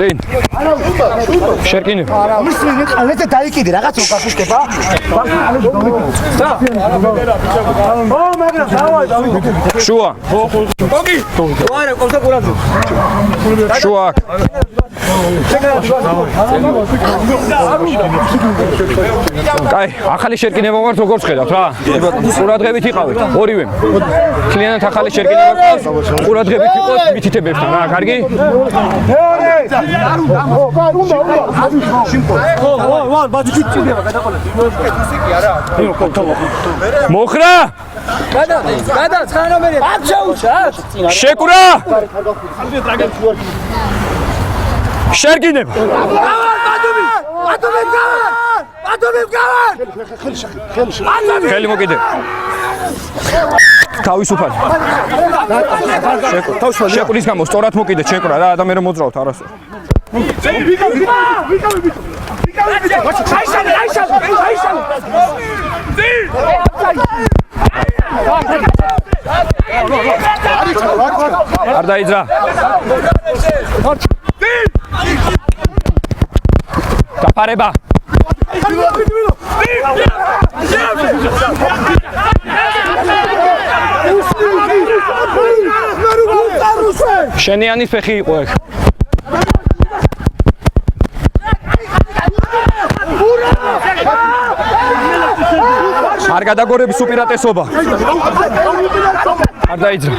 წინ. შერკინე. მისვენე ყალეზე დაიკიდე რაღაც უკახუშდება. შუა. ოკი. ვარა, ყოლსა ყურადზე. შუა. კაი, ახალი შერკინება ვართ როგორც ხედავთ რა. ყურადღებით იყავით ორივე. კლიენტ ახალი შერკინება ყავს. ყურადღებით იყოთ მითითებებთან რა, კარგი? მეორე. ვა, ბაჭი ჭირდება გადაყოლა. მოხრა! გადა 9 ნომერი. აქ შეუშა. შეკურა! შერკინება. ხელი მოკიდე. თავისუფალი. შეკურის გამო სწორად მოკიდე შეკურა რა და მე რომ მოძრავთ არასო. არ დაიძრა. დაფარება. შენიანის ფეხი იყო ეგ. არ გადაგორების უპირატესობა. არ დაიძრა.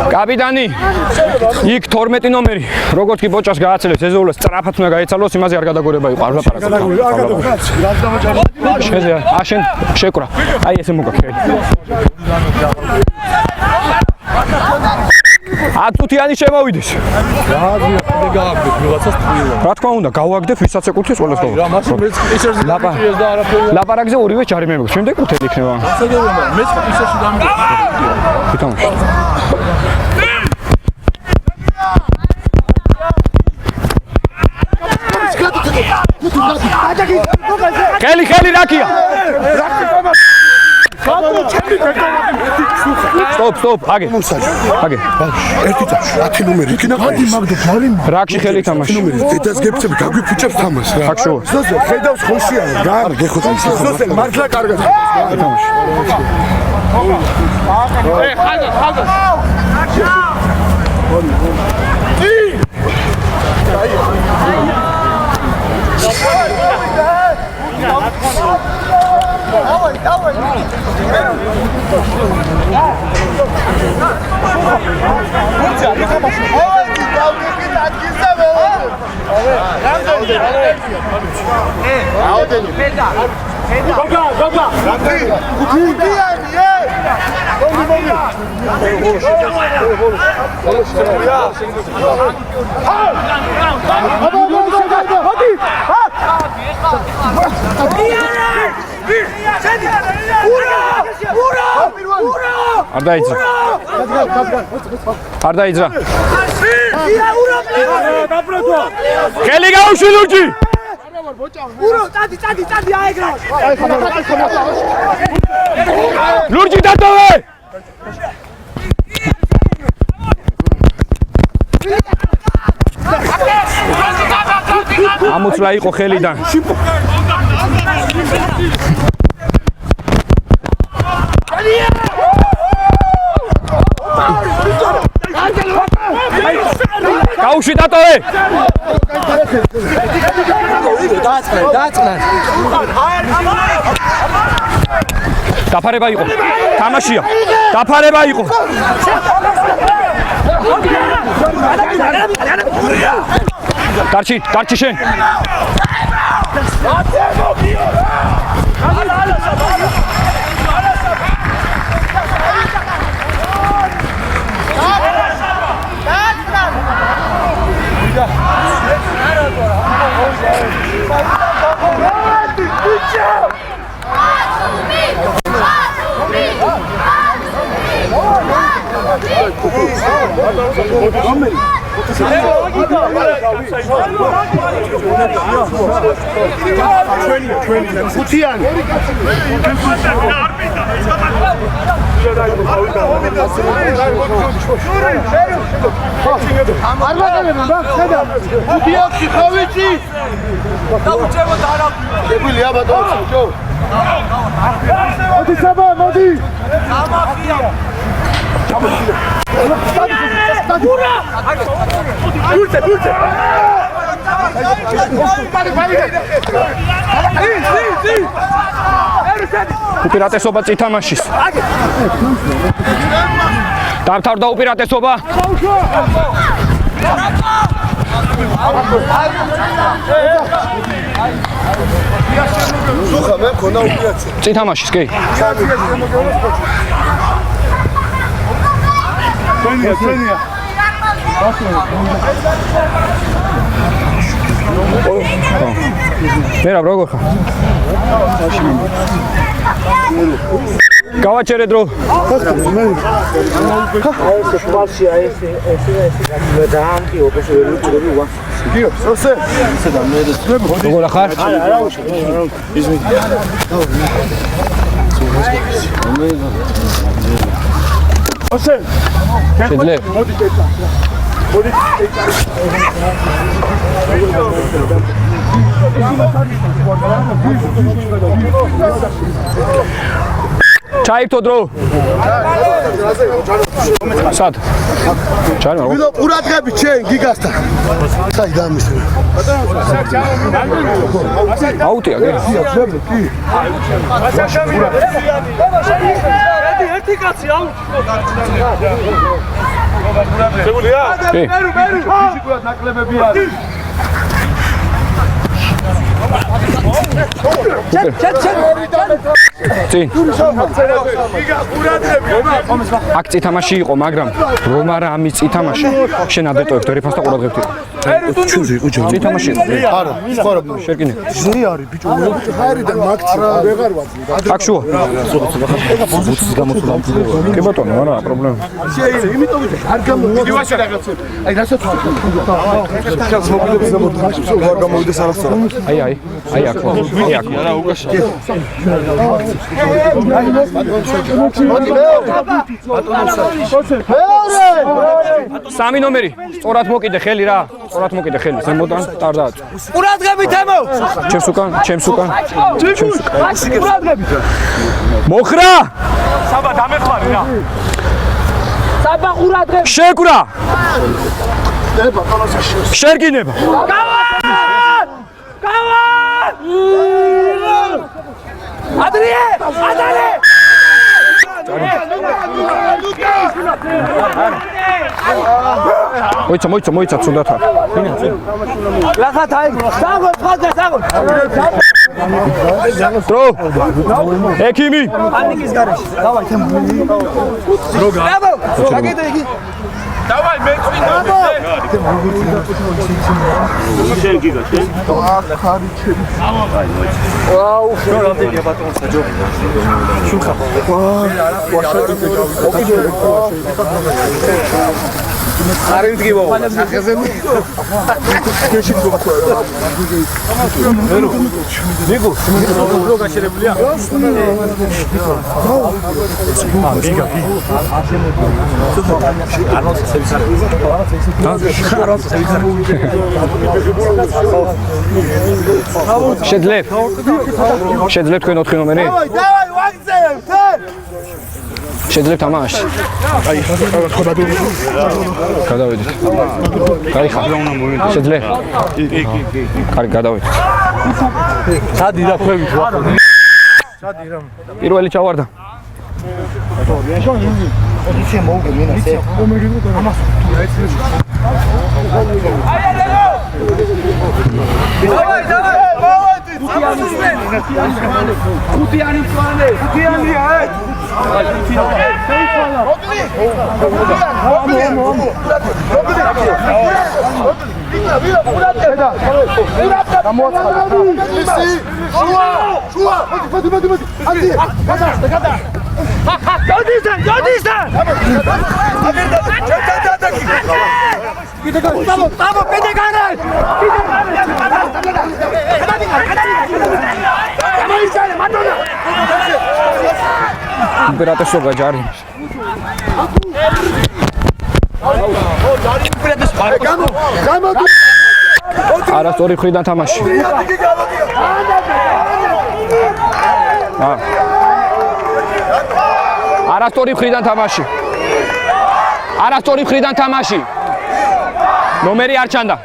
კაპიტანი, იქ 12 ნომერი, როგორც კი ბოჭას გააცელებს, ეზოულას სწრაფად უნდა გაეცალოს, იმაზე არ გადაგორება იყო, არ ლაპარაკობ. შეზე, აშენ შეკვრა. აი ესე მოგაქრე. 10 წუთიანი შემოვიდეს. რა თქმა უნდა, გავაგდებ ვისაც ეკუთვნის ყველას ყოველ. ლაპარაკზე ორივე ჯარიმე მოგს. შემდეგ კუთელი იქნება. მეც ისეში დამიგე. თამაში. ხელი რაკია. Stop, აგე. აგე. ერთი წამში 10 ნომერი იქნა. გადი მაგდო ჯარი. რაკში ხელი თამაში. ნომერი დედას გეფცები გაგვიფუჭებს თამაშს რა. აქ შოა. ზოსე ხედავს ხოშია რა. არ გეხოთ ის. ზოსე მართლა კარგად თამაში. ხალხა. არ დაიძრა. არ დაიძრა. ხელი გაუშვი ლურჯი. ურო, წადი აეგრა. ლურჯი დატოვე. ამოწლა იყო ხელიდან. გაუშვი დატოვე. დააწყნა. დაფარება იყო. თამაშია. დაფარება იყო. დარჩი შენ. ხუთიანი არ მაგარებენ რა ხედა ხუთიანი ხავიჭი დაუჭეროთ არა ებილია ბატონო ჯო მოდი საბა მოდი ამახია ურა ურცე უპირატესობა წითამაშის დამთავრდა უპირატესობა სუხა მე მქონდა უპირატესობა წითამაშის კი ჩვენია მერაბ როგორ ხარ? გავაჩერე დრო. როგორ ხარ? შეძლებ. ჩაირთო დრო. სად? ჩაირთო. ვიდო ყურადღებით შენ გიგასთან. საი გამისწრე. აუტია კი? ერთი კაცი აუტი. შეგულია? კი. ფიზიკურად ნაკლებები არის. წინ. აქ წითამაში იყო, მაგრამ რომ არა ამის წითამაში შენ ადეტოებ დერიფას და ყურადღებით იყო. ჩუზი იყო ჯო. წითამაში იყო. არა, ხარა შერკინე. ზე არის ბიჭო. ხარიდან მაგცი ვეღარ ვაძლევ. აქ შუა. ბუცის გამოსულა. კი ბატონო, არა პრობლემა. შეიძლება, იმიტომ რომ არ გამოდი ვაშე რაღაცა. აი რასაც ხალხს მოგილებს გამოდგაში, ვარ გამოვიდეს არასწორად. აი აქ. აი აქ. არა უკაში. სამი ნომერი. სწორად მოკიდე ხელი რა. სწორად მოკიდე ხელი. ზემოდან ტარდააწ. ყურადღებით ამო. ჩემს უკან. ყურადღებით. მოხრა. საბა დამეხმარი რა. საბა ყურადღებით. შეკვრა. შერკინება. გავარ! ადრიე! ადალე! მოიცა ცუდათ არ. ლახათ აი, საგო, ხალხა საგო. დრო. ექიმი. ანიკის გარეშე. დავაი თემ. როგა. დაბო. გაგიდე იგი. დავაი მე წვინდა. შენ გიგა შენ. ვაუ, შორამდე ბატონო საჯო. შუხა. არ იმდგიბო. სახეზე. ნიგო, რო გაშერებულია? შეძლებ თქვენ 4 ნომერი? დავაი ვაგზელებ თერ. შეძლებ თამაში. აი, ხოდა გადავედით. გაიხარ. შეძლებ. კი. კარგი, გადავედით. სადი რა ქვევით რა. პირველი ჩავარდა. პოზიცია მოუგე მენასე. დავაი, ხუთიანი მწვანე. ხუთიანია, Bravo, Pedegaran! უპირატესობა ჯარი. არასწორი მხრიდან თამაში. არასწორი მხრიდან თამაში. არასწორი მხრიდან თამაში. ნომერი არ ჩანდა.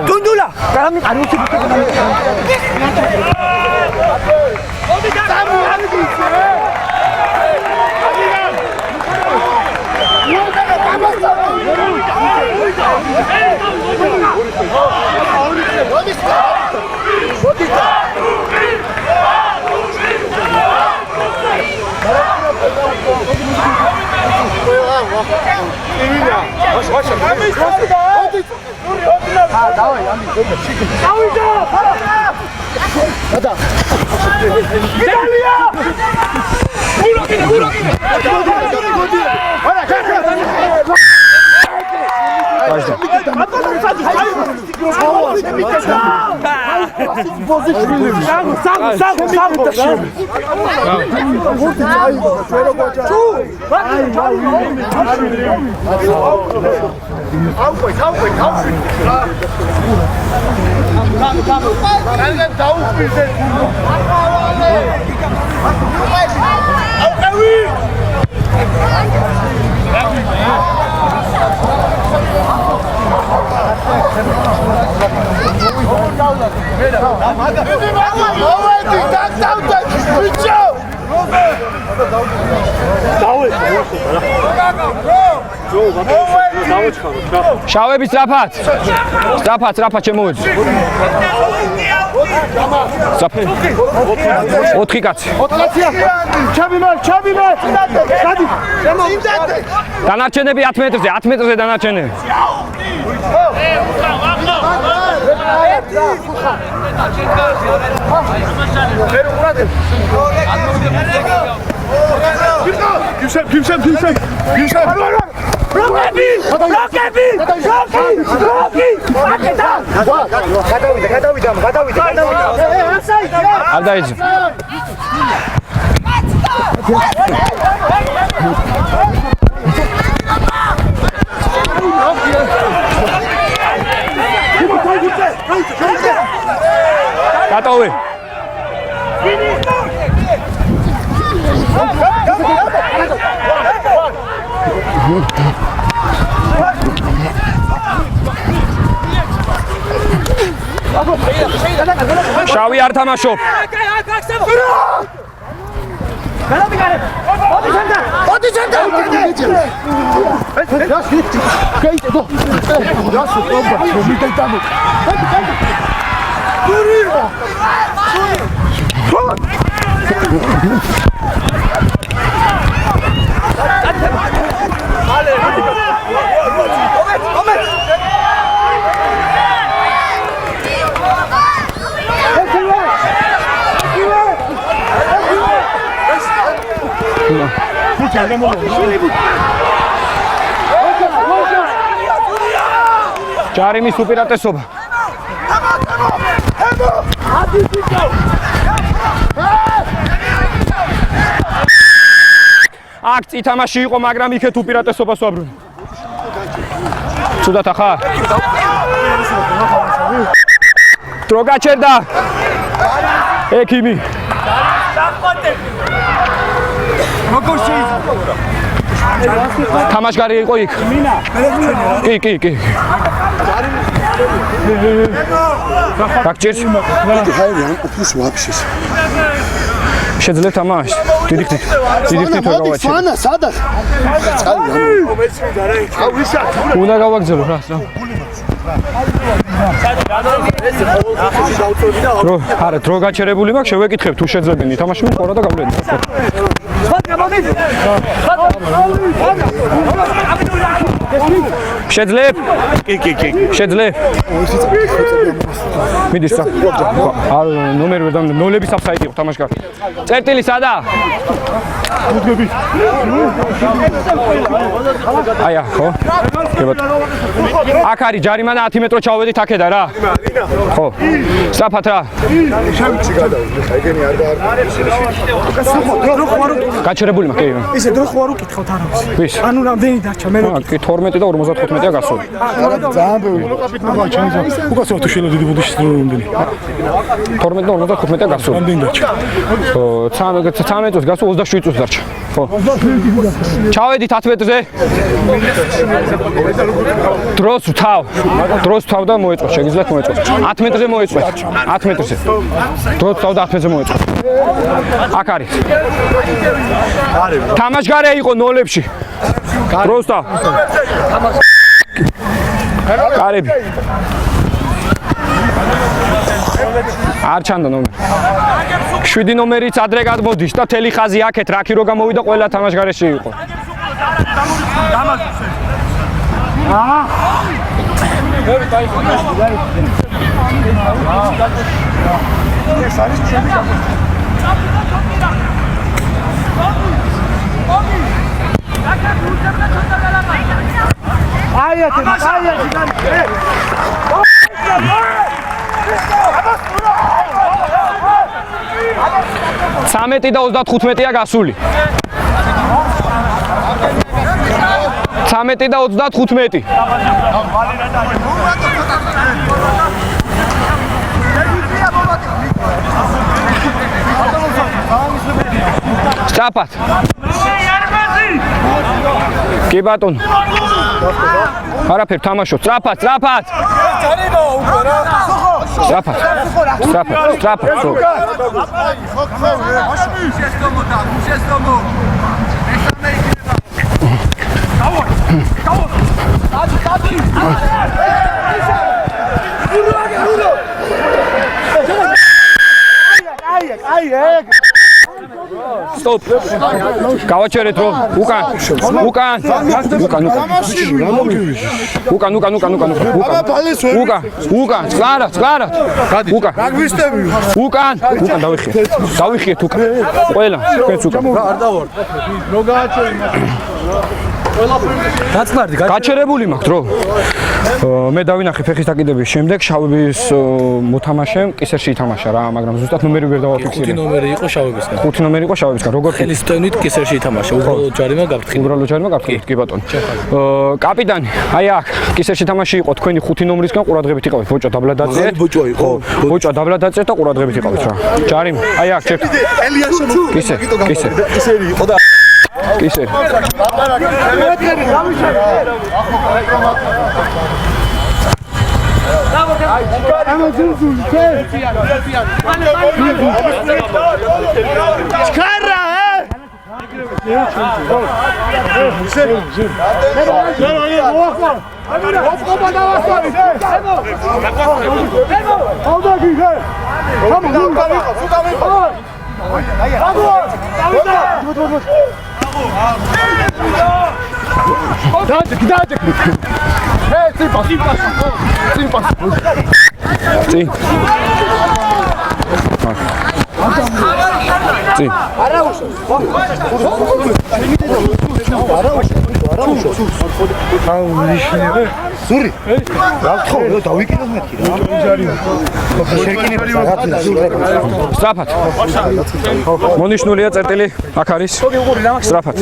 Gundula! შავები სწრაფად. სწრაფად შემოვედი. 4 კაცი. დანარჩენები 10 მეტრზე, 10 მეტრზე დანარჩენები. არ დაიძო. გატოვე. შავი არ თამაშობ. ჯარიმის უპირატესობა. აქ წითამაში იყო, მაგრამ იქეთ უპირატესობას ვაბრუნე. ცუდად ახლა. დრო გაჩერდა. ექიმი. თამაშგარი იყო იქ. კი. გაგჭირს? შეძლებ თამაშ. დიდი ხნით ვერ გავაჩერე. ფანა სადაც? უნდა გავაგზავნო რა. დრო გაჩერებული მაქვს, შევეკითხებ თუ შეძლებინი თამაში მოყარა და გავლენდი. შეძლებ? კი. შეძლებ? მიდის რა არ ნომერი ვერ დამდა ნოლების აფსაიდი იყო თამაშკარ წერტილი სადა აი ხო აქ არის ჯარიმა და 10 მეტრო ჩავედით აქედა რა ხო საფათ რა გაჩერებული მაქვს კი ისე დრო ხوار უკითხავთ არავის ვის ანუ რამდენი დარჩა მე კი 12 და 55-ია გასული ძალიან ბევრი უკაცრავ თუ შეიძლება დიდი ბუდიშის დრო რამდენი 12 და 55-ია გასული რამდენი დარჩა 13 წუთს გასულ 27 წუთს დარჩა ხო ჩავედით 10 მეტრზე დროს ვთავ და მოეწყო შეგიძლიათ მოეწყო 10 მეტრზე მოეწყო 10 მეტრზე დროს ვთავ და 10 მეტრზე მოეწყო აქ არის თამაშგარე იყო ნოლებში დროს ვთავ კარები არ ჩანდა ნომერი 7 ნომერიც ადრე გადმოდის და თელი ხაზი აქეთ რაკი რო გამოვიდა ყველა თამაშგარეში იყო სამეტი და 35-ია გასული 13 და 35 სწრაფად კი ბატონო არაფერ თამაშობ სწრაფად Stop. გავაჩერეთ რომ უკან. წყლარა. უკან. დავიხიეთ უკან. ყველა თქვენც უკან. არ დავარ. რო გააჩერეთ. გაჩერებული მაქვს დრო. მე დავინახე ფეხის დაკიდების შემდეგ შავების მოთამაშემ კისერში ითამაშა რა, მაგრამ ზუსტად ნომერი ვერ დავაფიქსირე. 5 ნომერი იყო შავებისგან. 5 ნომერი იყო შავებისგან. როგორ ხელისთვით კისერში ითამაშა, უბრალოდ ჯარიმა გაფრთხილდა. კი ბატონო. კაპიტანი, აი აქ კისერში თამაში იყო, თქვენი 5 ნომრისგან ყურადღებით იყავით. ბოჭო დაბლა დაწერეთ. ბოჭო დაბლა დაწერეთ და ყურადღებით იყავით რა. ჯარიმა, აი აქ ჩერტ. კისერი იყო და კისერი. სწრაფად. მონიშნულია წერტილი აქ არის. სწრაფად.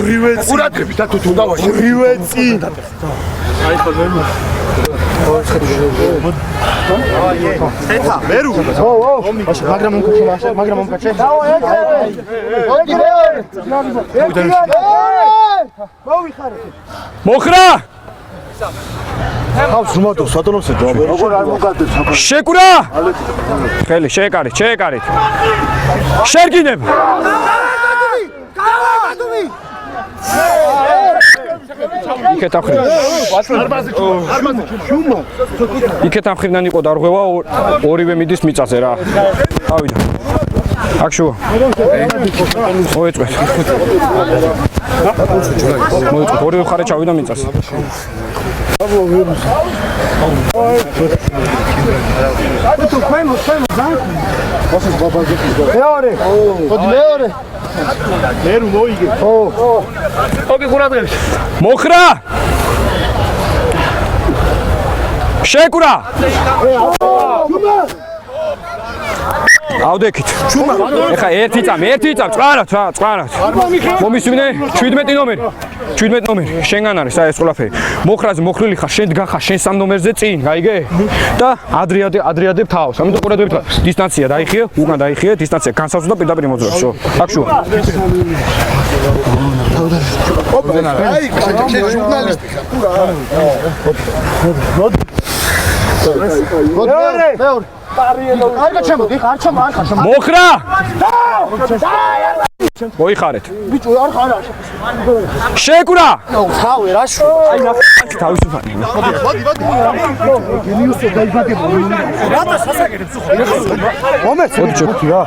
ყურადღებით და თუ დავაში. რივეცი. სეთა მერუ. მაგრამ მომკაჩე. მოხრა. ხავს უმატო სატონოსე დავაბერო. როგორ არ მომკაცებს? შეკურა. ხელი შეეკარით. შერგინება. იქეთ ამხრიდან იყო დარღვევა ორივე მიდის მიწაზე რა. ავიდა. აქ შუა. მოეწვეთ. ორივე მხარე ჩავიდა მიწაზე. მოხრა შეკურა ავდექით ეხა ერთი წამ წყარად მომისმინე 17 ნომერი შენგან არის აი ეს ყველაფერი მოხრაზე მოხრილი ხარ შენ დგახა შენ 3 ნომერზე წინ გაიგე და ადრიადებ თავს ამიტომ ყურადღებით დისტანცია დაიხიე უკან დაიხიე დისტანცია განსაზღვრა და პირდაპირ მოძრაობ შო აქ შუა აი ჟურნალისტი ხარ მოხრა მოიხარეთ ბიჭო არ ხარ შეკურა თავი რა თავისუფალი გენიუსი დაიბადება რატო სასაგერებს მომეც მოდი რა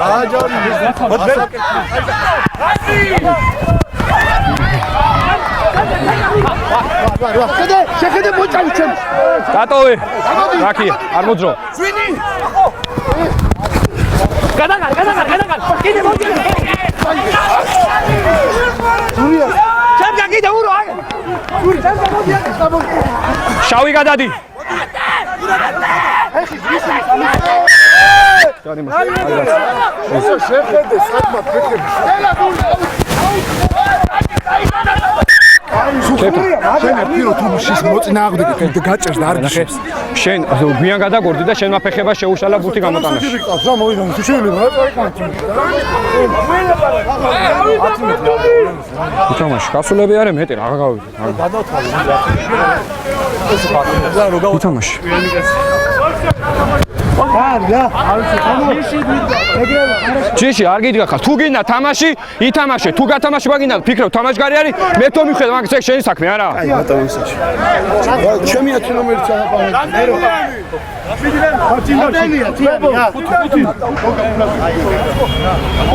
შეხედე მოჭალი ჩემ დატოვე რაკია არ მოძრო გადაგარ კიდე მოდი სურია ჩემგან კიდე ურო აი სური ჩემგან მოდი შავი გადადი შეხედე საკმა ფიქრები შენ პირო თუ შის მოწინააღმდეგე გაჭერს და არ გიშებს შენ გვიან გადაგორდი და შენმა ფეხება შეუშალა ბურთი გამოტანაში რა მოვიდა თუ შეიძლება უთამაში გასულები არის მეტი რა გავიგე უთამაში ჯიში არ გიდგა ხარ თუ გინდა თამაში ითამაშე თუ გათამაშე მაგინდა ფიქრობ თამაშგარი არის მე თო მიხვდე მაგ ეს შენი საქმე არა აი ბატონო ისაში ჩემი 10 ნომერი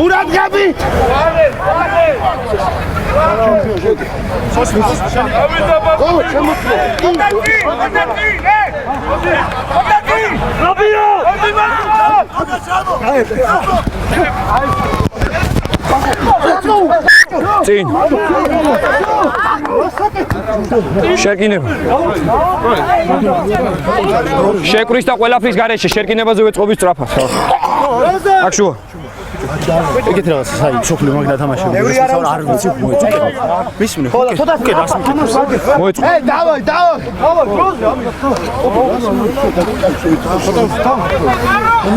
ურადგები წინ შეკინება შეკრის და ყველაფრის გარეშე შეკინებაზე ვეწყობი სწრაფად აქ შუა ეგეთ რაღაცა საი სოფლი მაგ დათამაშე არ ვიცი მოიწყვე მისმინე ხოკე რას მიკეთებს მოიწყვე დავაი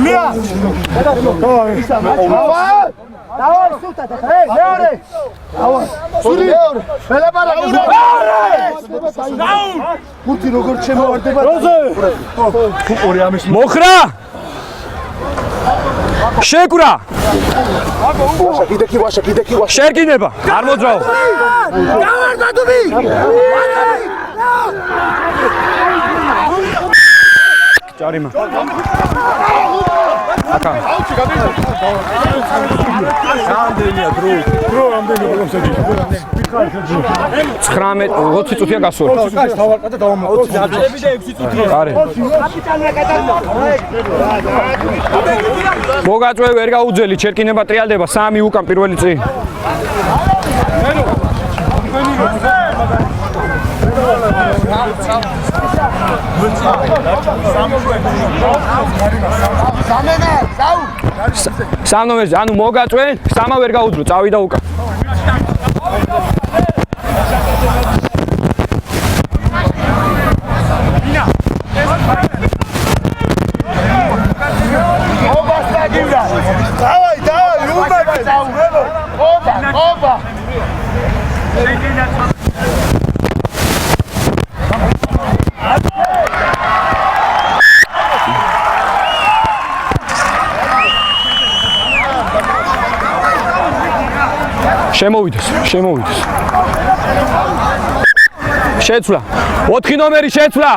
მია დავაი სულტა მეორე სული ბელაბარაკი გუთი როგორ შემოვარდება ორი ამის მოხრა შეკურა კიდე შეკინება არ მოძრაო დავარდადები ჭარიმა რამდენია დრო რამდენია პროფესორი 20 წუთია გასული თავარკა და დავამატოთ 6 წუთია არე მოგაწვე ვერ გაუძელი ჩერკინება ტრიალდება 3 უკან პირველი წინ სამ ნომერზე ანუ მოგაწვე 3 ვერ გაუძრო წავიდა უკან შემოვიდეს შეცვლა 4 ნომერი შეცვლა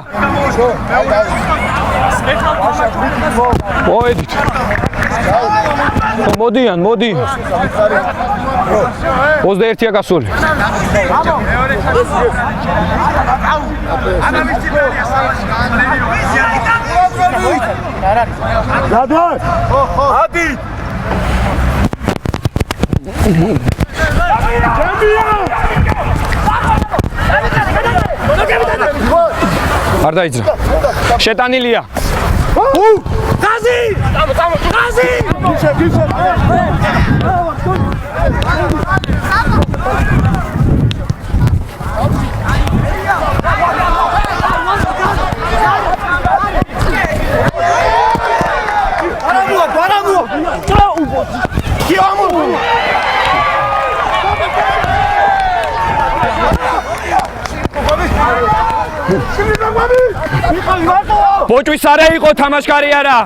მოედით მოდიან 21-ია გასული არ დაიძრა. შეტანილია. Gazi! Gazi! ბოჭვის არა იყო თამაშკარი არა.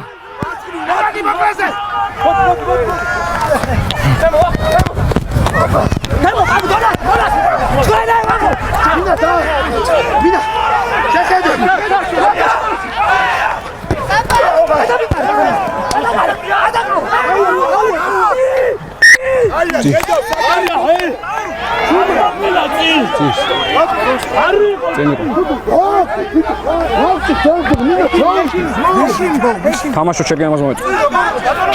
თამაშო შეგენებას მოეწყო.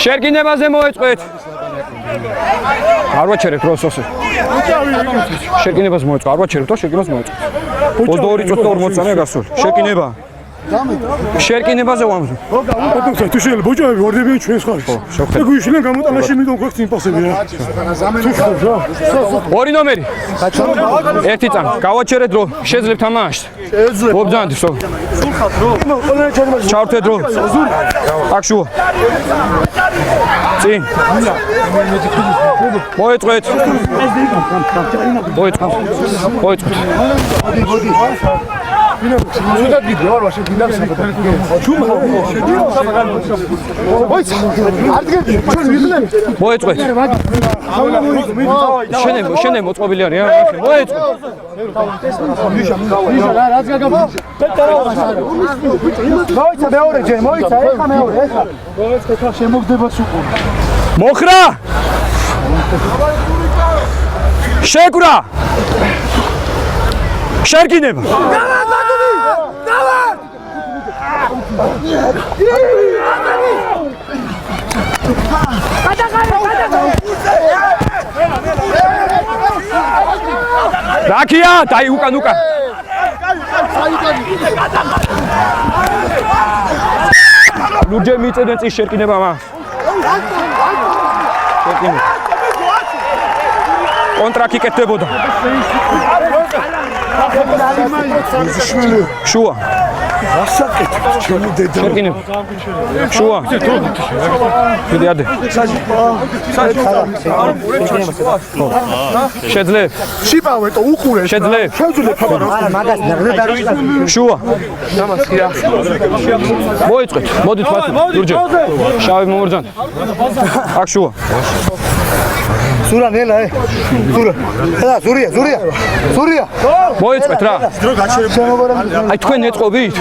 შერგინებაზე მოეწყეთ. არ ვაჩერებთ როსოსი. შერგინებას მოეწყო. არ ვაჩერებთ და შერგინებას მოეწყო. 22 წუთი 40 წამია გასული. შერგინება. შერგინებაზე ვამბობ. ოდესა თუ შეიძლება ბოჭები ვარდებიან ჩვენს ხარში. და გვიშლენ გამოტანაში მიდონ გვაქვს იმპასები რა. ორი ნომერი. ერთი წამი. გავაჩერეთ დრო. შეძლებთ თამაშს. შეძლებთ. ობძანთ სულ. სულხათ რო. ჩავრთეთ დრო. აქ შუა. წინ. მოეწყეთ. მოეწყეთ. მოეწყეთ. სულად გიდი ვარ ვაშე გინდა საბადო. ჩუმა. ოიც. არ დგები. ჩვენ ვიღნები. მოეწყეთ. შენე მოწყობილი არის რა. მოეწყეთ. რაც გაგაბა. მოიცა მეორე ჯერ, მოიცა ეხა მეორე, ეხა. ეხა შემოგდება სულ. მოხრა. შეკვრა. შერგინება. რაკია, დაი უკან. ლურჯე მიწედენ წის შერკინება მა. შერკინება. კონტრაქტი კეთდებოდა. შუა. ასაკეთ ჩემი დედა. შერკინება. შუა. კიდე ადე. შეძლებ. შიპავეტო უყურე. შეძლებ. შეძლებ აბა. არა მაგას ნაღდა. შუა. მოიწყეთ. მოდით მათ. ლურჯე. შავი მომორძან. აქ შუა. სურა ნელა სურა. და ზურია. მოიწყეთ რა. დრო გაჩერებ. აი თქვენ ეწყობით?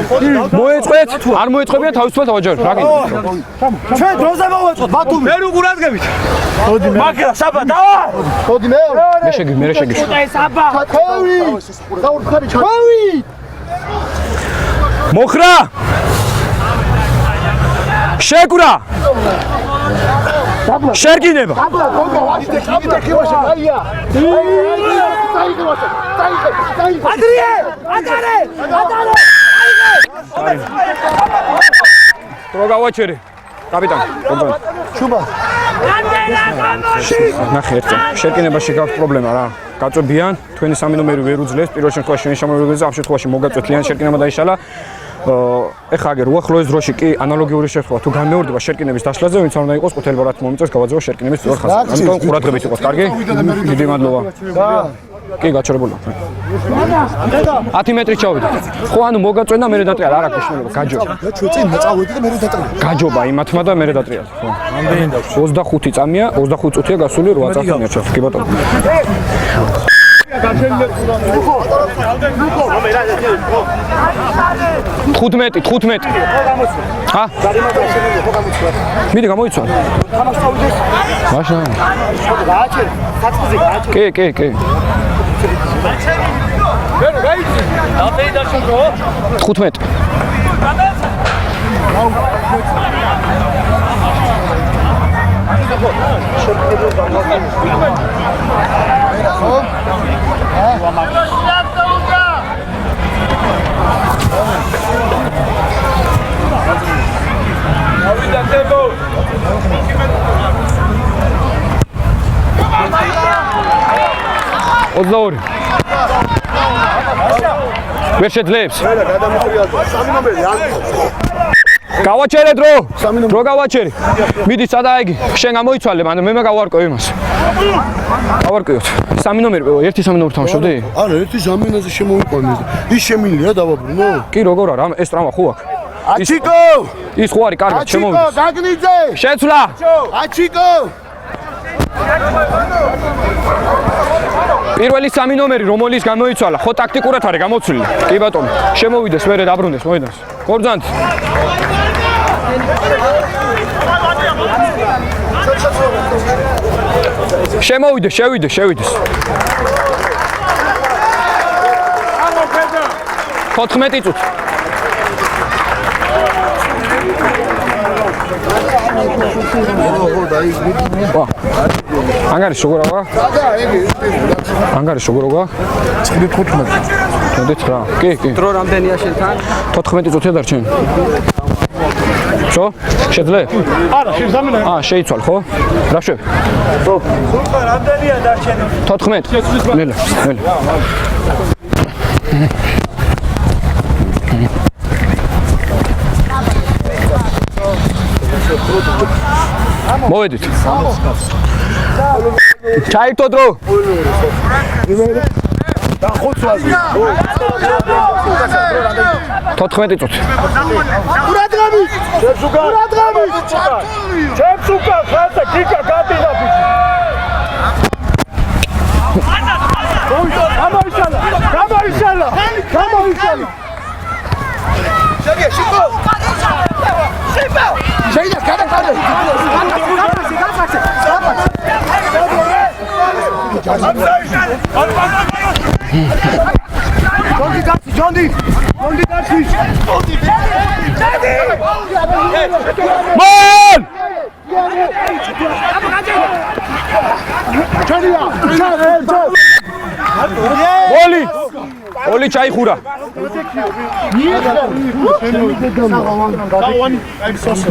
მოეწყეთ? არ მოეწყებია თავისუფლად ავაჯეროთ. რა გინდა? ჩვენ დროზე მოვეწყოთ ბათუმი. მე როგორ ადგებით? მოდი მე. მაგა საბა დავა! მოდი მე. მე შეგი. საბა! ხევი. დაურხარი ხევი. მოხრა! შეკვრა! შერგინება! ადრიე! ადარე! რო გავაჩერე. კაპიტანი, გოგო. ჩუბა. ნახე ერთად. შერკინებაში გაქვს პრობლემა რა. გაწვებიან, თქვენი სამი ნომერი ვერ უძლებს, პირველ შემთხვევაში შენ შემოგვიგეზე, ამ შემთხვევაში მოგაწვეთ ლიან შერკინება დაიშალა. ეხა აგერ უახლოეს დროში კი ანალოგიური შეხვედრა თუ განმეორდება შერკინების დაშლაზე, ვინც არ უნდა იყოს ყუთელბა რაც მომიწევს გავაძევა შერკინების პირველ ხაზზე. ამიტომ ყურადღებით იყოს, კარგი? დიდი მადლობა. კი, გაჩერებულა. 10 მეტრი ჩავიდე. ხო, ანუ მოგაწვენა მე დატრიალ, არა გიშნელობა, გაჯობა. ჩვენ წინ წავედი და მე დატრიალ. გაჯობა იმათმა და მე დატრიალ. ხო. ამდენი და 25 წამია, 25 წუთია გასული 8 წუთი მიაჩავს. კი ბატონო. 15. ჰა? მიდი გამოიცვალე. მაშა. კი. 15 22 ვერ შეძლებს გავაჩერე დრო გავაჩერე მიდი სადაიგი შენ გამოიცვალე მანდა მე გავარკვევ იმას გავარკვევთ 3 ნომერი 1-3 ნომერი თამაშობდი არა ერთი ზამენაზე შემოვიყვანე ის შემილია დავაბრუნო კი როგორ არა ეს ტრამა ხო აქვს აჩიკო ის ხო არის კარგად შემოვიდეს აჩიკო დაგნიძე შეცვლა აჩიკო პირველი 3 ნომერი რომლის გამოიცვალა ხო ტაქტიკურად არის გამოცვლილი კი ბატონო შემოვიდეს მერე დაბრუნდეს მოედანს გორძანთ შემოვიდეს შევიდეს 14 წუთი ანგარი შეგორავა? ანგარი შეგორავა? 15. კი. დრო რამდენია შენთან? 14 წუთია დარჩენ. Čo? შეძლე? არა, შეზამენა. შეიცვალ, ხო? რა შვებ? სულხა რამდენია დარჩენი? 14. ნელა. მოვედით. ჩაირთო დრო. და ხოცვაზე 14 წუთი. ყურადღები! ყურადღები! ჩემს უკან ხალხა გიგა გაბინა ბიჭი. გამოიშალა! შეგე, შიკო! შეიძლება გადაკარდე. ჯონდი გარსი. მან! ოლი ჩაიხურა.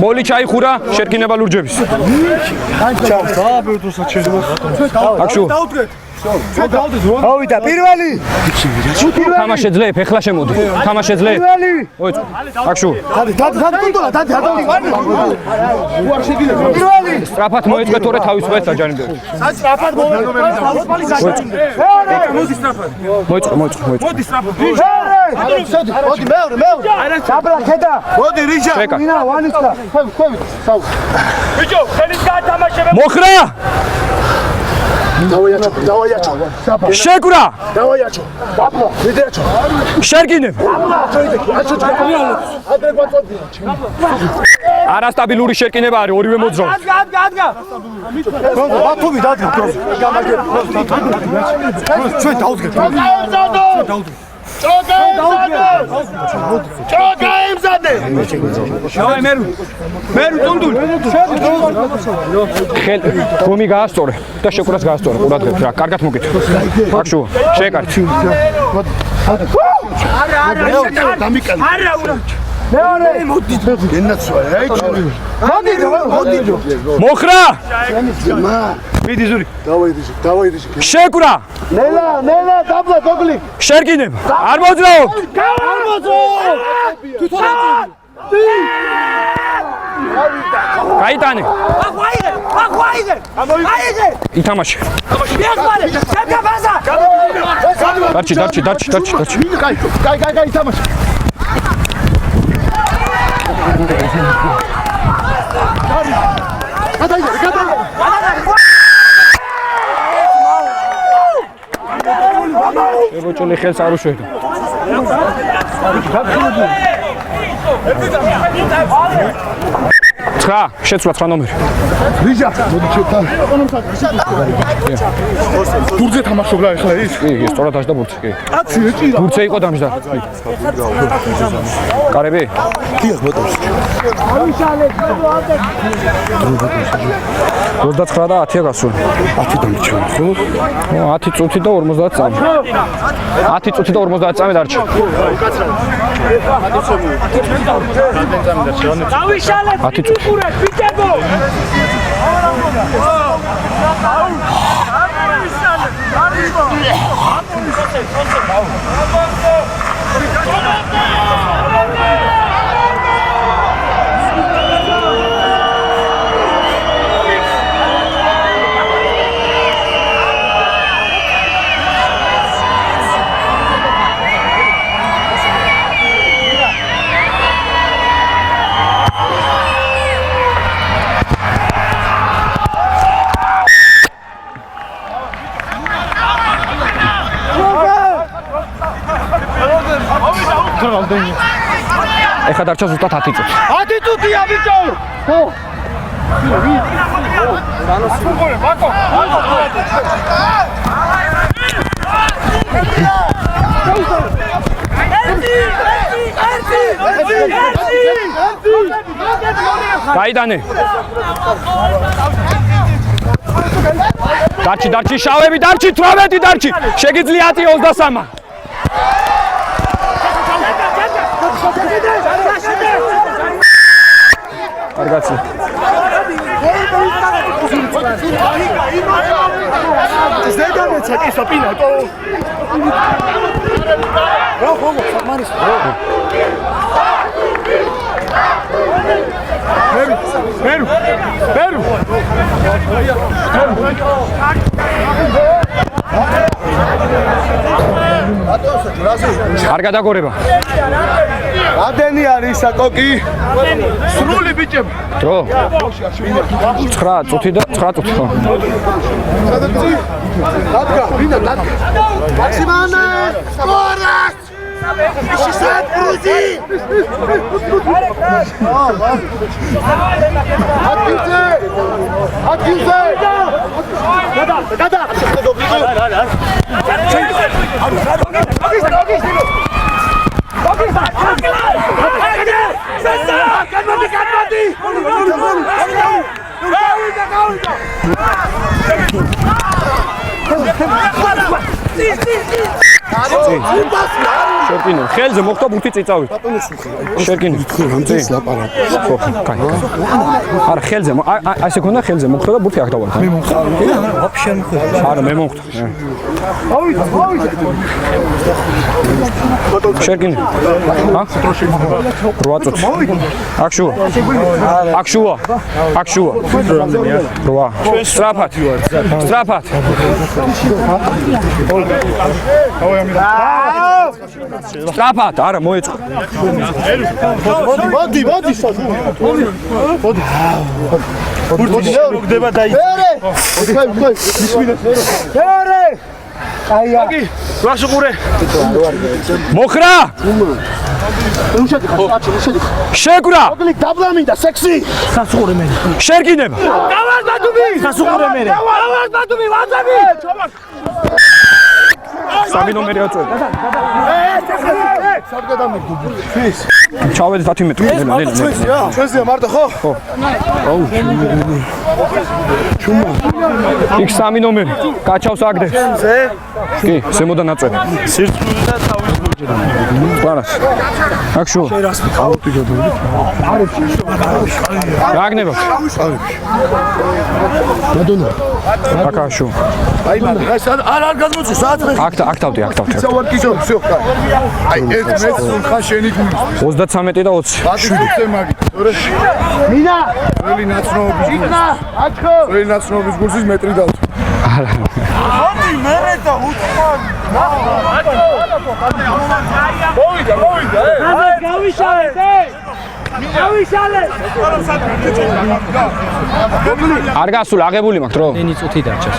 მოლი ჩაიხურა შერკინება ლურჯების. აქშუ. ავიდა პირველი. თამაშე ძლებ, ეხლა შემოდი. თამაშე ძლებ. ოიც. აქშუ. დადი. პირველი. სტრაფად მოეწყე თორე თავის ხვეცა ჯანიბდე. სტრაფად მოეწყე. მოდი სტრაფად. მოეწყე. მოდი მეორე. დაბლა ხედა. მოდი რიჟა. მინა ვანისკა. ხვევით. ბიჭო, ხელით გაათამაშე. მოხრა! დავაიაჩო. შეკურა! დავაიაჩო. დაბლა, მიდიაჩო. შერკინებ. არასტაბილური შერკინება არის ორივე მოძრავ. ადგა. ბათუმი დადგა. ჩვენ დავდგეთ. ჩოგაიმზადე. შავი მერუ ტუნდული. ხელ გომი გაასწორე და შეკურას გაასწორე. ყურადღებთ რა, კარგად მოგეთ. აქშუ, შეკარით. არა. მეორე მოდი გენაცვა აი მოდი მოხრა მა მიდი ზური დავაიდი შეკურა ნელა დაბლა დოგლი შერკინებ არ მოძრაობ გაიტანე აღვაიდე ითამაშე დარჩი კაი ითამაშე ებოჭული ხელს არ უშვებდა 9 შეცვლა 9 ნომერი. რიჟა მოდი ჩეთან ბურთზე თამაშობდა ახლა ის კი, სწორად დაждდა ბურთი, კი. კაცი ეჭირა ბურთზე იყო დამჯდა. კარები? დიახ ბატონო 29 და 10-ია გასული. 10 დამრჩა ხო? 10 წუთი და 50 წამი. 10 წუთი და 50 წამი დარჩა. დავიშალეთ ფიგურებს ბიჭებო ეხლა დარჩა ზუსტად 10 წუთი. 10 წუთია ბიჭო ხო გაიდანე. დარჩი შავები, დარჩი 18 დარჩი. შეგიძლია 10-23. კარგაცი. ზედამეცა კი საპინატო რა ხო საკმარის ბერუ არ გადაგორება. ადენი არის საკოკი სრული ბიჭები დრო 9 წუთი და 9 წუთი ხო? დადგა ვინა დადგა მაქსიმალne სკორას ისეთ პრუზი ატკინზე გადა შერკინო, ხელზე მოხდა ბურთი წიწავით. შერკინო, რამძის ლაპარაკი ხო, კაი. არა, ხელზე, ასე ქონდა ხელზე მოხდა და ბურთი აქ დავარდა. მე მომხდა ვაფშე არ მოხდა არა, მე მომხდა. შერკინო. ჰა? 8 წუთი. აქ შუა. აქ შუა. აქ შუა. რამდენია? 8. სტრაფად. სტრაფად. სტრაფად, არა, მოეწყო. მოდი ბურთი მოგდება და აი რაშუყურე მოხრა! შეკვრა! მოკლი დაბლამინდა სექსი სასუყურე მე შერკინება! დავარბადუმი სასუყურე მე დავარბადუმი ვაძები 3 ნომერი აწვევი. ჩავედით 10 მეტრი. ჩვენზეა მარტო ხო? ხო. იქ 3 ნომერი. კაჩავს აგდებს. კი, ზემოდან აწვევი. სირცული და თავის გოჯდა. ყველას. აქ შუა. აგნებო. მადონა. აქ შუა. აი მაგას არ გადმოწი საათრე. აქ თავდი. სავარ კისო, всё, აი 1 მეტრ ხა შენი გული. 33 და 20. ბატონზე მაგი. მინა ველი ნაცნობის გული. აჩქო ველი ნაცნობის გულს მეტრი დავთ. არა. მოდი მერე და უცხო მოვიდა. გავიშალეთ გავიშალეთ არ გასულ, აღებული მაქვს დრო. 9 წუთი დარჩა.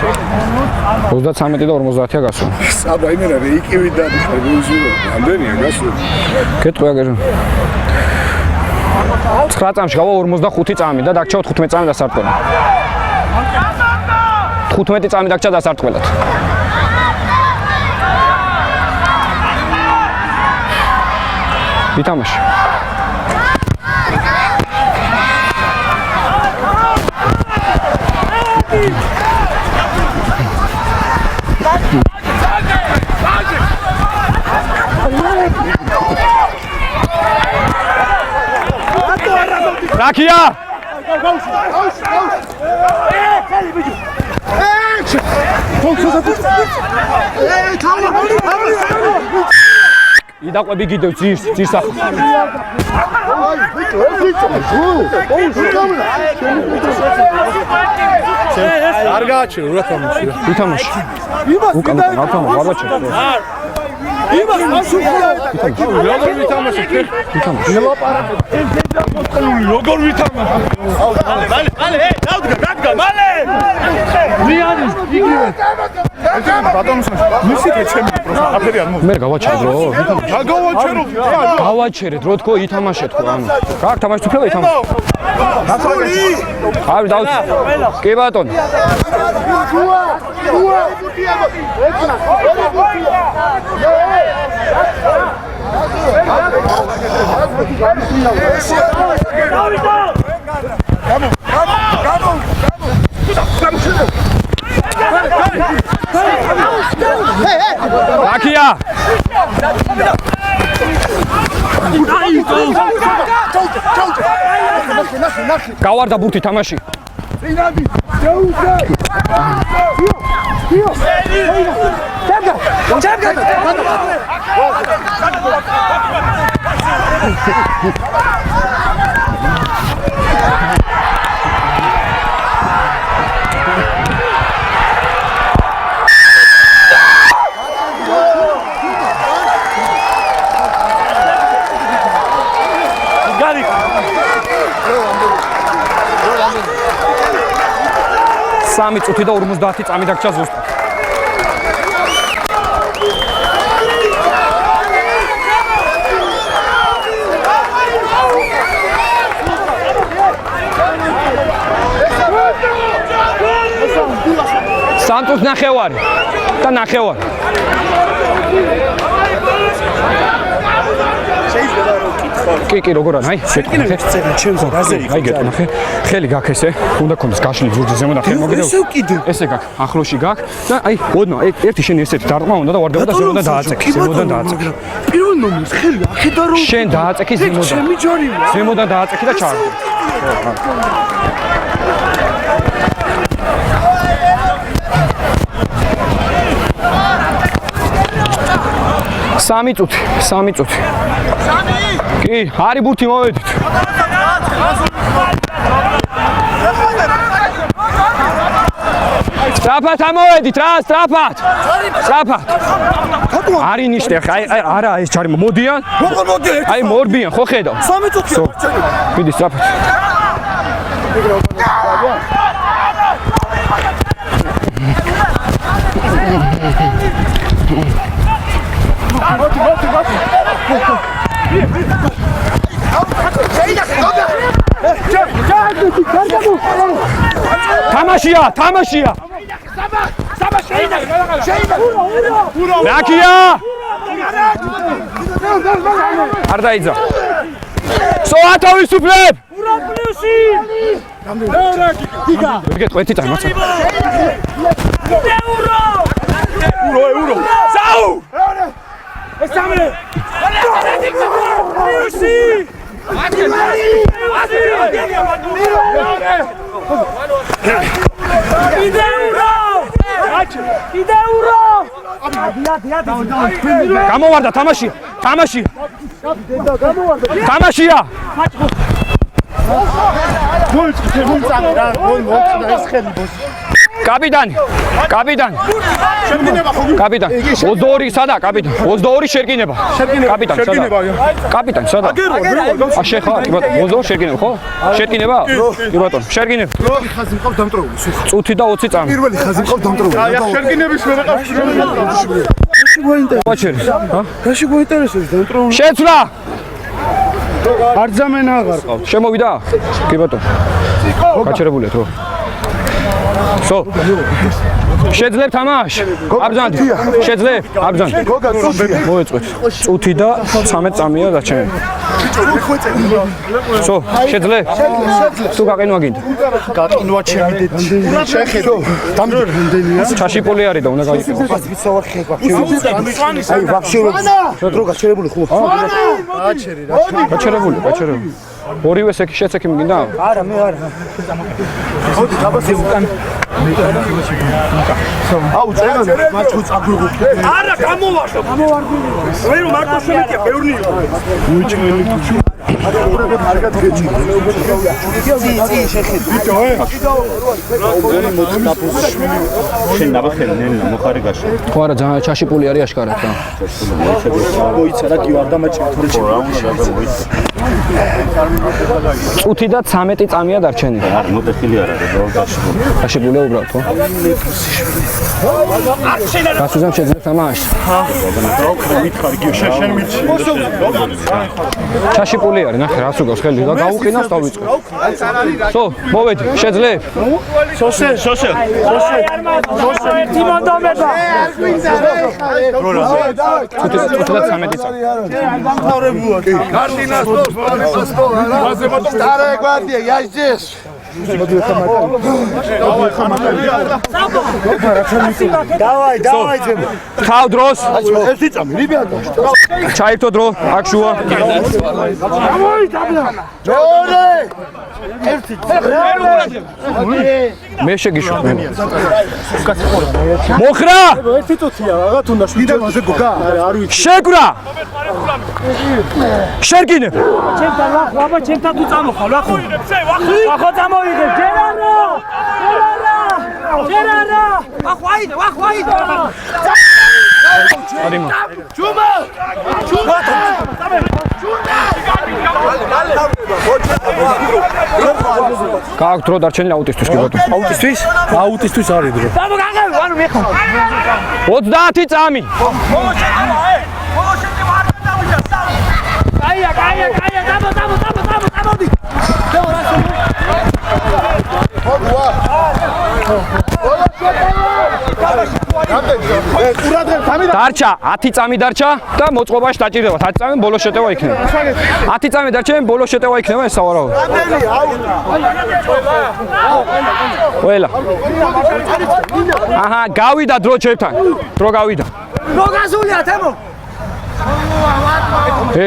33 და 50-ია გასული. საბა იმენა რეიკივი და გუზულო. ამდენია გასული. კეთვა გერო. 9 წამში გავა 45 წამი და დაგჭა 15 წამი დასარტყველად. 15 წამი დაგჭა დასარტყველად. ითამაში. რაკია! იდაყვები კიდევ ძირს ახლა. არ გააჩინო რა თამაში. ითამაში. უკან ვარვაჩე. როგორ ვითამაშე? როგორ ვითამაშე? მალე, დავდგა, მალე! მიანის, იგივე. ბატონო, მუსიკა ჩემი პროფა, აფერი არ მოხდა. მე გავაჩერდრო. გავაჩერო. გავაჩერეთ, რო თქო, ითამაშეთ თქო, ანუ. გააქვს თამაშის უფლება ითამაშე. ავი დავთ. კი ბატონო. რაკია! გავარდა ბურთი თამაში. სამი წუთი და 50 წამი დაგჭა ზუსტად. სანტუს ნახევარი და ნახევარი. კი როგორ არა, აი, შეკინე წერა ჩემს გაზე. აი, გეტყვი, ხელი გაქვს ესე, უნდა კონდეს გაშლილი ზურგის ზემო და ხელი მოგიდევ. ესე გაქვს, ახლოში გაქვს და აი, ოდნო, ერთი შენი ესეთი დარტყმა უნდა და ვარდება და ზემოდან დააწექი, ზემოდან დააწექი. პირველ ნომერს ხელი აქედა რომ შენ დააწექი ზემოდან. ჩემი ჯარია. ზემოდან დააწექი და ჩაარდე. სამი წუთი. კი, არი ბურთი მოვედით. სტრაფად ამოვედით რა, სტრაფად. არი ნიშნე, აი არა ეს ჯარი მოდიან. როგორ მოდიან? აი მორბიან, ხო ხედავ. 3 წუთია. მიდი სტრაფად. თამაშია. რაკია! არ დაიძა. სოათავისუფლებ! გეტყვი წამოცა. Euro. Sau! Estamos! გამოვარდა თამაშია. კაპიტანი. კაპიტანი. 22 სადა კაპიტანი. 22 შერკინება. კაპიტანი სადა? კაპიტანი სადა? შენ ხარ? 22 შერკინება ხო? შერკინება? კი ბატონო, შერკინება. პირველი ხაზი მყავს დამტრეული. წუთი და 20 წამი. პირველი ხაზი მყავს დამტრეული. შერკინების ვერ ყავს. ვაჩერი. რაში გვაინტერესებს დამტრეული? შეცვლა. არ ძამენ აღარ ყავს. შემოვიდა? კი ბატონო. გაჩერებულია თო. სო. შეძლებ თამაში? აბზანდი. შეძლებ? აბზანდი. მოეწყვეთ. წუთი და 13 წამია დარჩენილი. სო, შეძლებ? თუ გაყინვა გინდა? გაყინვა ჩემი დედი. შეხედო. დამდენია. ჩაშიპული არის და უნდა გაიყენო. აი ვახშე რო გაჩერებული ხო? გაჩერებული. ორივე შეცექი მიგინდა? არა, მე არა. აუ წერან მაჩუ წაგრუგო. არა გამოვარდო. მე რომ მარტო შემიძლია ბევრი იყო. უიჭმელი თუჩი. კარგად გეჭი. წი შეხედო. შენ ნაბახელი ნელა მოხარი გაშო. ხო არა ძალიან ჩაშიპული არის აშკარად რა. მოიცა რა გიო არ დამაჭირე თურჩი. წუთი და 13 წამია დარჩენილი. არ მოტეხილი არ არის რა გაშო. ჩაშიპულია უბრალოდ ხო? გასუზამ შეძლებ თამაში? მითხარი გიო შენ მიჩი. ჩაშიპული არის ნახე რას უგავს ხელი და გაუყინავს დავიწყებ. სო, მოვედი, შეძლებ? შოშე. ერთი მონდომება. წუთი და 13 წამი. Cardinas dos. Старая гвардия, я здесь. დავაი ძემო. ხავ დროს. Ერთი წამი, რიბიანტა. ჩაირთო დრო, აქ შუა. ჯორე! ერთი. მე შეგიშვ. მოხრა! ერთი წუთია რაღაც უნდა შვიდაზე გოგა. არ ვიცი. შეგვრა! შერგინე! ჩემთან ვახო, აბა ჩემთან თუ წამოხვალ, ვახო. ვახო წამოვიდე, ჯერ არა! ვახო აიდე. არიმა. ჯუმა! გააქვს დრო დარჩენილი აუტისტვის კი ბატონო. აუტისტვის არის დრო. დამო გაგები, ანუ მე ხო. 30 წამი. კაია, დამოდი. დარჩა 10 წამი დარჩა და მოწყობაში დაჭირდება 10 წამი ბოლოს შეტევა იქნება 10 წამი დარჩა ბოლოს შეტევა იქნება ეს სავარაუდო ყველა აჰა გავიდა დრო ჩემთან დრო გავიდა რო გასულია თემო 1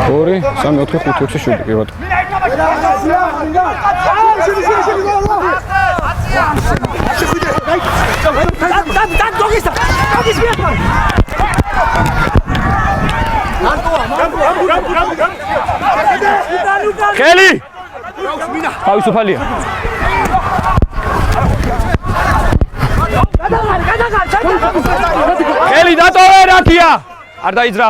2 3 4 5 6 7 კი ბატონო ხელი თავისუფალია ხელი დატოვე რაკია არ დაიძრა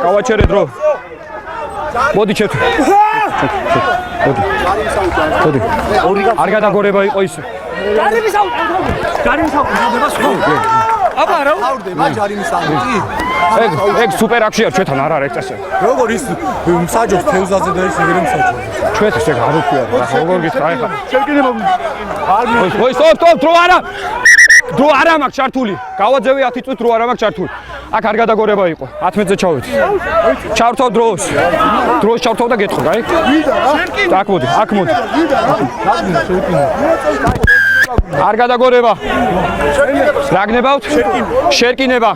გავაჩერე დრო მოდი ჩეთ მოდი არ გადაგორება იყო ისე აბა რა ეგ სუპერ აქშია ჩვენთან არ არის წესე როგორ ის მსაჯობს თევზაზე და ის ეგრე მსაჯობს ჩვენ ეს ეგ არ უქვია როგორ გითხრა ეხლა შევკიდება ой стоп დრო არა მაქვს ჩართული გავაძევი 10 წუთი დრო არა მაქვს ჩართული აქ არ გადაგორება იყო 10 მეტრზე ჩავედი ჩავთავ დროს ჩავთავ და გეტყვი აი აქ მოდი არ გადაგორება რა გნებავთ შერკინება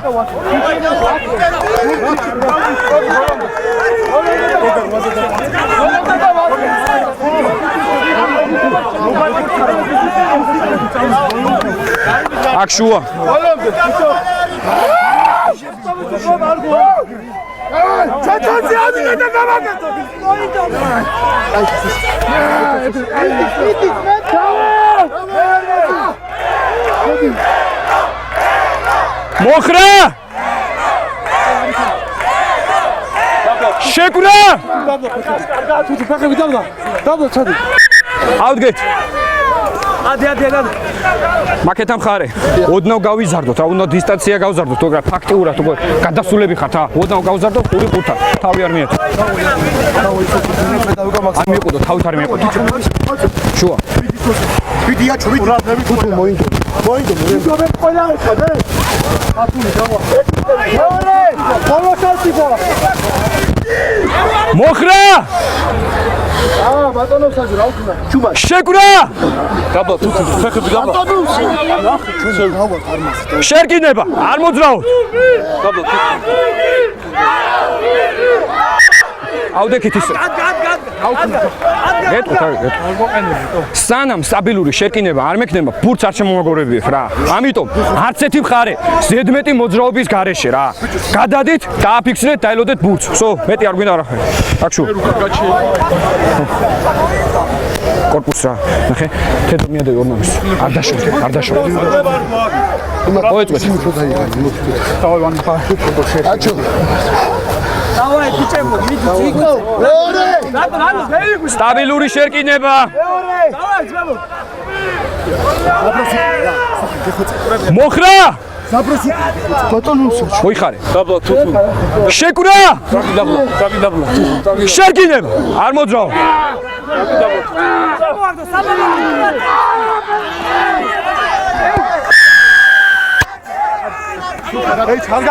აქ შუა მოხრა შეკვირა თუთი ფეხები დავდა ჩადი ავდგეთ ადი მაკეთა მხარე ოდნავ გავიზარდოთ რა უნდა დისტანცია გავზარდოთ თორე ფაქტიურად უკვე გადასულები ხართ ოდნავ გავზარდოთ 5-5 თავი არ მიეწო არ მიეყოდო თავით არ მიეყოდო შუა ვიდია ჩვიდი თუთი მოინდო ყველა ეხადა ათული დავა მოხრა ბატონო საჯო რა უქნა ჩუბა შეკვირა დაბლა თუთი ფეხები დაბლა შერკინება არ მოძრაოთ ავდექით ისე სანამ სტაბილური შერკინება არ მექნება ფურც არ შემომაგორებიეთ რა ამიტომ არც ერთი მხარე ზედმეტი მოძრაობის გარეშე რა გადადით დააფიქსირეთ დაელოდეთ ბურთს ვსო მეტი არ გვინდა არაფერი აქ შუა კორპუსს რა ნახე თეთრ მიადევი ორმამის არ დაშო მოეწვეთ აჩო დავაი ბიჭებო მიდი ძიგო სტაბილური შერკინება დავაი ძმებო მოხრა საბროსი ბატონო მოიხარე დაბლა თუთი შეკვირა დაბლა შერკინება არ მოძრაო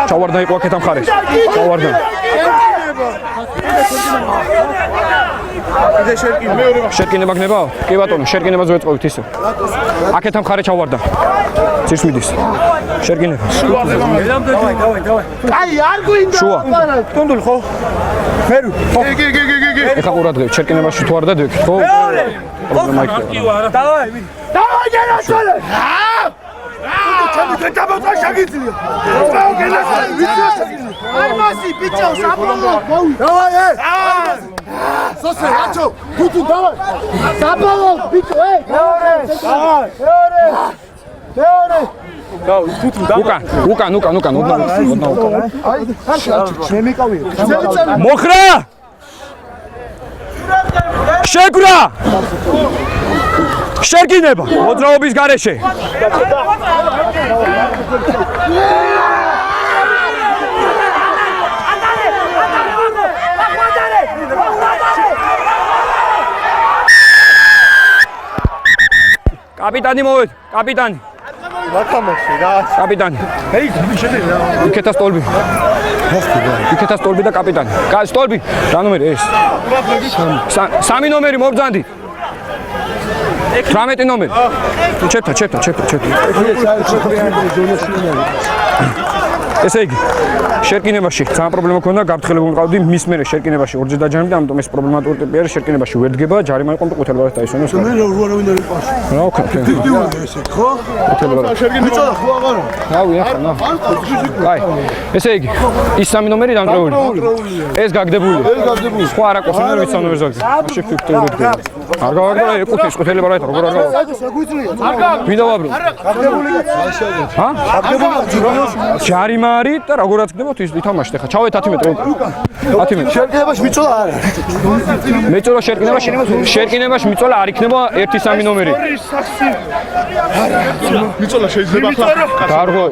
ჩავარდა იყო აქეთა მხარეს ჩავარდა შერკინება გნებაო? კი ბატონო, შერკინებას ვეწყობთ ისე. აქეთა მხარე ჩავარდა. ცირს მიდის. შერკინება. აი, არ გვინდა. შუა. ტუნდული ხო? მერუ. კი. ეხა ყურადღებით, შერკინებაში თუ არ დადევით, ხო? პრობლემა იქნება. დავაი, მიდი. დავაი გენასწორე. ჩემი დაბოთა შეგიძლია. დავაი გენასწორე. არმასი ბიჭო, საბოლოო. დავაი. სოსე, აჩო, გუთი დავაი. საბოლოო ბიჭო, მეორე. უკან. აი, შემიკავი. მოხრა! შეგვრა! შერკინება მოძრაობის გარეშე. კაპიტანი მოვედ, კაპიტანი. ვაკამოში რა. კაპიტანი. ეი, შედი რა. იქეთა სტოლბი. იქეთა სტოლბი და კაპიტანი. სტოლბი, რა ნომერი ეს? 3 ნომერი მობძანდი. 18 ნომერი. ჩეფთა. ესე იგი, შერკინებაში ძალიან პრობლემა ქონდა, გაფრთხილებული მყავდი მის მერე შერკინებაში ორჯერ დაჯამდი, ამიტომ ეს პრობლემატური ტიპი არის, შერკინებაში ვერ დგება, ჯარიმა იყო, ყუთელ ბარათი დაისვენოს. მე რა ვინ არის პაში. რა ოქრე. ესე ხო? ყუთელ ბარათი. ბიჭო და ხო აღარა. რავი, ახლა ნა. აი, ესე იგი, ის 3 ნომერი დამტრეული. ეს გაგდებული. სხვა არა ყოსნა რა ვიცი ნომერს გაგდებული. შეფიქრე. არ გავაგდო ეკუთის ყუთელი ბარათი როგორ არა. ვინ დავაბრუნე? გაგდებული კაცი. ჰა? ჯარიმა არის და როგორაც გდებოთ ის ითამაშეთ ახლა. ჩავეთ 10 მეტრი. 10 მეტრი. შერკინებაში მიწოლა არა. მეწოლა შერკინებაში მიწოლა არ იქნება 1-3 ნომერი. მიწოლა შეიძლება ახლა. გარღო.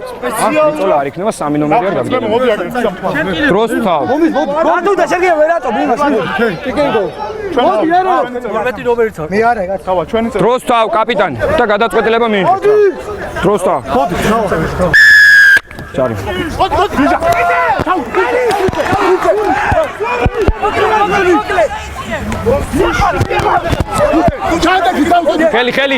მიწოლა არ იქნება 3 ნომერი არ გაგდება. დროს თავ. ბატუ და შერკინება ვერატო იმას. მოდი არა. 12 ნომერიც აქვს. მე არა კაცი. თავა ჩვენი დროს თავ კაპიტანი და გადაწყვეტილება მიიღეთ. დროს თავ. მოდი. ჯარი. ხელი.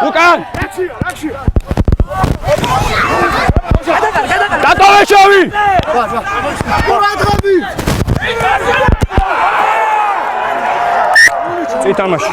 უკან. დატოვეშავი. წითამაში.